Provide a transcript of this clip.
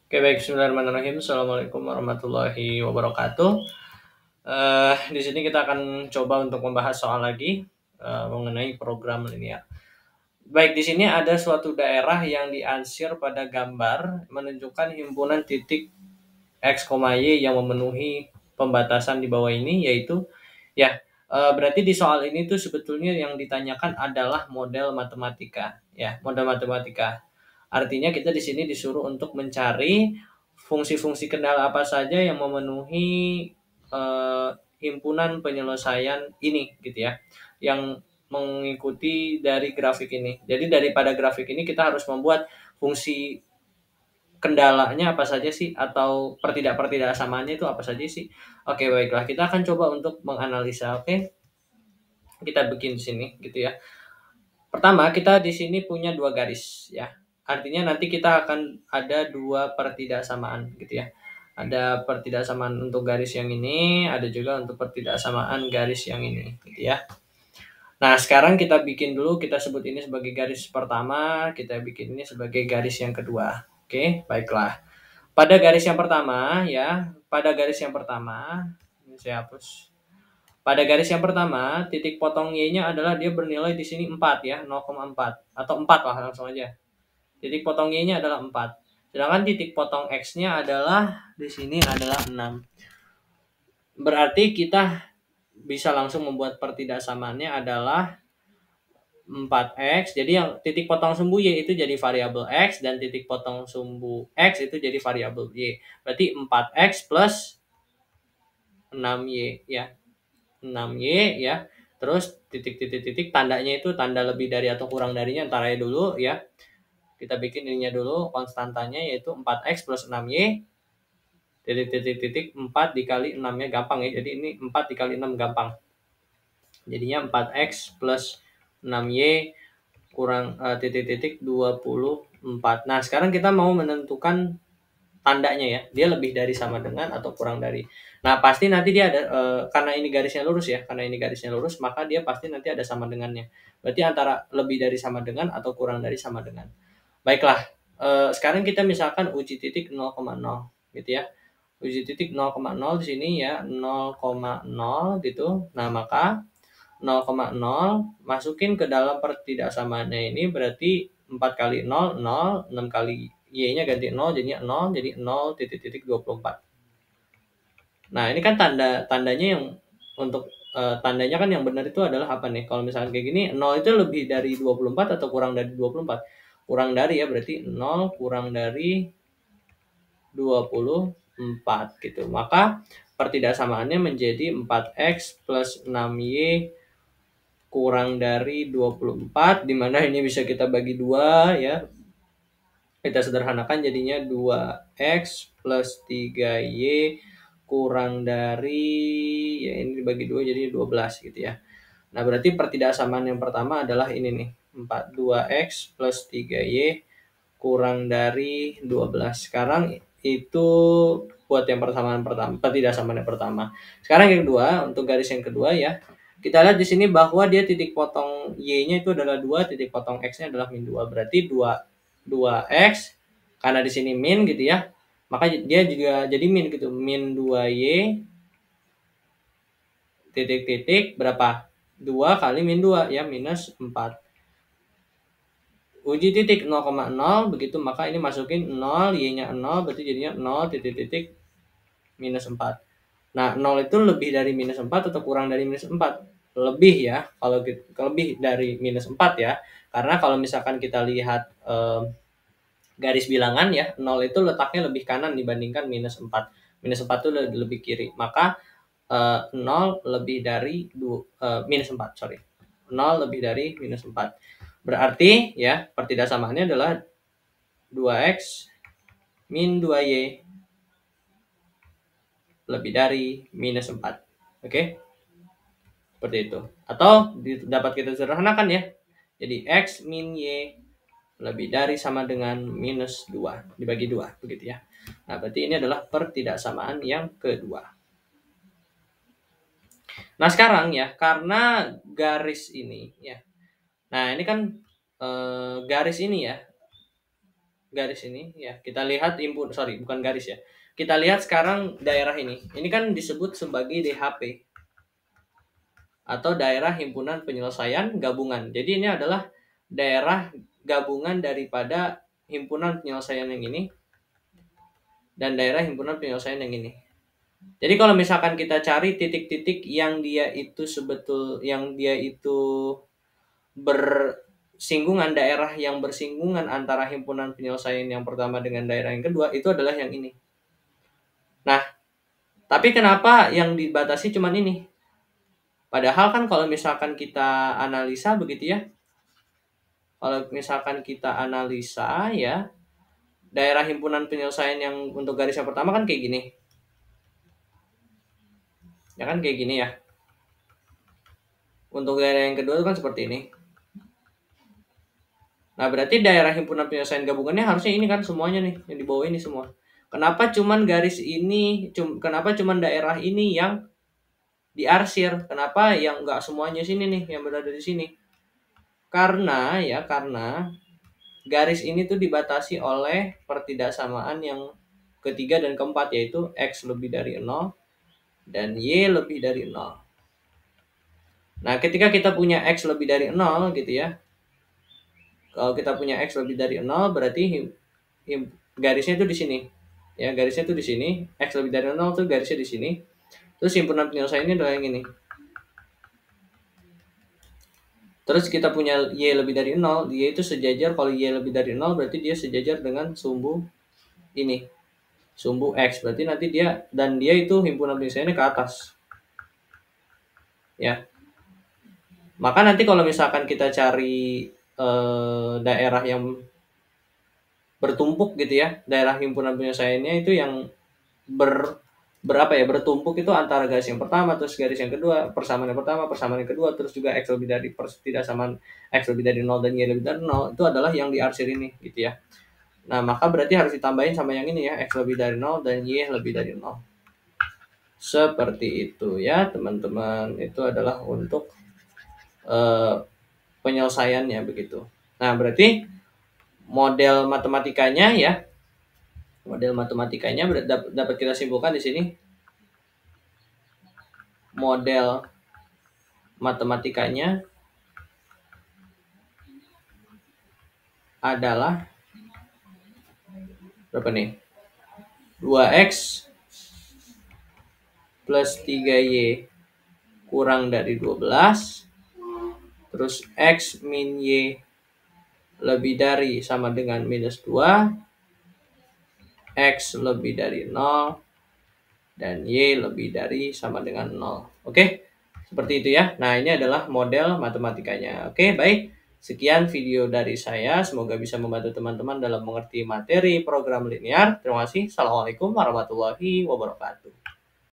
Oke, baik, bismillahirrahmanirrahim. Assalamualaikum warahmatullahi wabarakatuh. Di sini kita akan coba untuk membahas soal lagi mengenai program linear. Baik, di sini ada suatu daerah yang diansir pada gambar menunjukkan himpunan titik X, Y yang memenuhi pembatasan di bawah ini, yaitu ya berarti di soal ini tuh sebetulnya yang ditanyakan adalah model matematika, ya, model matematika. Artinya kita di sini disuruh untuk mencari fungsi-fungsi kendala apa saja yang memenuhi eh, himpunan penyelesaian ini, gitu ya, yang mengikuti dari grafik ini. Jadi daripada grafik ini kita harus membuat fungsi kendalanya apa saja sih, atau pertidaksamaannya itu apa saja sih. Oke, baiklah, kita akan coba untuk menganalisa. Oke, kita bikin di sini gitu ya. Pertama, kita di sini punya dua garis ya. Artinya nanti kita akan ada dua pertidaksamaan gitu ya. Ada pertidaksamaan untuk garis yang ini, ada juga untuk pertidaksamaan garis yang ini gitu ya. Nah, sekarang kita bikin dulu, kita sebut ini sebagai garis pertama, kita bikin ini sebagai garis yang kedua. Oke, baiklah. Pada garis yang pertama ya, pada garis yang pertama, ini saya hapus. Pada garis yang pertama, titik potong Y-nya adalah dia bernilai di sini 4 ya, 0,4 atau 4 lah langsung aja. Titik potong Y-nya adalah 4. Sedangkan titik potong X-nya adalah di sini adalah 6. Berarti kita bisa langsung membuat pertidaksamaannya adalah 4x. Jadi yang titik potong sumbu Y itu jadi variabel X, dan titik potong sumbu X itu jadi variabel Y. Berarti 4x plus 6Y ya. 6Y ya. Terus titik-titik-titik tandanya itu tanda lebih dari atau kurang darinya ntar aja dulu ya. Kita bikin ininya dulu, konstantanya yaitu 4x plus 6Y. Titik-titik-titik 4 dikali 6-nya gampang ya. Jadi ini 4 dikali 6 gampang. Jadinya 4x plus 6Y kurang titik-titik 24. Nah, sekarang kita mau menentukan tandanya ya. Dia lebih dari, sama dengan, atau kurang dari. Nah, pasti nanti dia ada karena ini garisnya lurus ya. Karena ini garisnya lurus, maka dia pasti nanti ada sama dengannya. Berarti antara lebih dari sama dengan atau kurang dari sama dengan. Baiklah. Sekarang kita misalkan uji titik 0,0 gitu ya. Uji titik 0,0 di sini ya, 0,0 gitu. Nah, maka 0,0 masukin ke dalam pertidaksamaannya ini, berarti 4 kali 0, 0, 6 kali Y-nya ganti 0, jadinya 0, jadi 0 titik-titik 24. Nah, ini kan tandanya yang untuk tandanya kan yang benar itu adalah apa nih? Kalau misalkan kayak gini, 0 itu lebih dari 24 atau kurang dari 24? Kurang dari ya, berarti 0 kurang dari 24 gitu. Maka pertidaksamaannya menjadi 4x plus 6y kurang dari 24, dimana ini bisa kita bagi 2 ya. Kita sederhanakan jadinya 2x plus 3y kurang dari, ya ini dibagi 2 jadi 12 gitu ya. Nah, berarti pertidaksamaan yang pertama adalah ini nih, 2x plus 3y kurang dari 12. Sekarang itu buat yang persamaan pertama, pertidaksamaan yang pertama. Sekarang yang kedua, untuk garis yang kedua ya. Kita lihat di sini bahwa dia titik potong Y-nya itu adalah 2, titik potong X-nya adalah min 2. Berarti 2x, karena di sini min gitu ya. Maka dia juga jadi min gitu. Min 2Y titik-titik berapa? 2 kali min 2 ya, minus 4. Uji titik 0,0 begitu, maka ini masukin 0, Y-nya 0, berarti jadinya 0 titik-titik minus 4. Nah, 0 itu lebih dari minus 4 atau kurang dari minus 4? Lebih ya, kalau lebih dari minus 4 ya. Karena kalau misalkan kita lihat garis bilangan ya, 0 itu letaknya lebih kanan dibandingkan minus 4. Minus 4 itu lebih kiri. Maka 0 lebih dari minus 4, sorry. 0 lebih dari minus 4. Berarti ya, pertidaksamaannya adalah 2x min 2y lebih dari minus 4. Oke? Seperti itu. Atau dapat kita sederhanakan ya. Jadi x min y lebih dari sama dengan minus 2 dibagi 2 begitu ya. Nah, berarti ini adalah pertidaksamaan yang kedua. Nah, sekarang ya, karena garis ini ya. Nah, ini kan garis ini ya. garis ini ya. Kita lihat bukan garis ya. Kita lihat sekarang daerah ini. Ini kan disebut sebagai DHP atau daerah himpunan penyelesaian gabungan. Jadi ini adalah daerah gabungan daripada himpunan penyelesaian yang ini dan daerah himpunan penyelesaian yang ini. Jadi kalau misalkan kita cari titik-titik yang dia itu bersinggungan, daerah yang bersinggungan antara himpunan penyelesaian yang pertama dengan daerah yang kedua, itu adalah yang ini. Nah, tapi kenapa yang dibatasi cuma ini? Padahal kan kalau misalkan kita analisa begitu ya, kalau misalkan kita analisa ya, daerah himpunan penyelesaian yang untuk garis yang pertama kan kayak gini. Ya kan kayak gini ya. Untuk daerah yang kedua itu kan seperti ini. Nah, berarti daerah himpunan penyelesaian gabungannya harusnya ini kan semuanya nih, yang di bawah ini semua. Kenapa cuman garis ini, kenapa cuman daerah ini yang diarsir? Kenapa yang enggak semuanya sini nih, yang berada di sini? Karena garis ini tuh dibatasi oleh pertidaksamaan yang ketiga dan keempat, yaitu X lebih dari 0 dan Y lebih dari 0. Nah, ketika kita punya X lebih dari 0 gitu ya, kalau kita punya X lebih dari 0 berarti garisnya itu di sini. Ya, garisnya itu di sini. X lebih dari 0 tuh garisnya di sini. Terus himpunan penyelesaiannya adalah yang ini. Terus kita punya Y lebih dari 0, Y itu sejajar, kalau Y lebih dari 0 berarti dia sejajar dengan sumbu ini. Sumbu X, berarti nanti dia itu himpunan penyelesaiannya ke atas. Ya. Maka nanti kalau misalkan kita cari daerah yang bertumpuk gitu ya, daerah himpunan penyelesaiannya itu yang bertumpuk itu antara garis yang pertama terus garis yang kedua, persamaan yang pertama, persamaan yang kedua, terus juga X lebih dari pertidaksamaan X lebih dari 0 dan Y lebih dari 0, itu adalah yang diarsir ini gitu ya. Nah, maka berarti harus ditambahin sama yang ini ya, X lebih dari 0 dan Y lebih dari 0. Seperti itu ya teman-teman. Itu adalah untuk penyelesaiannya begitu. Nah, berarti model matematikanya dapat kita simpulkan di sini. Model matematikanya adalah berapa nih? 2X plus 3Y kurang dari 12, terus X min Y lebih dari sama dengan minus 2, X lebih dari 0, dan Y lebih dari sama dengan 0. Oke, seperti itu ya. Nah, ini adalah model matematikanya. Oke, baik. Sekian video dari saya. Semoga bisa membantu teman-teman dalam mengerti materi program linear. Terima kasih. Assalamualaikum warahmatullahi wabarakatuh.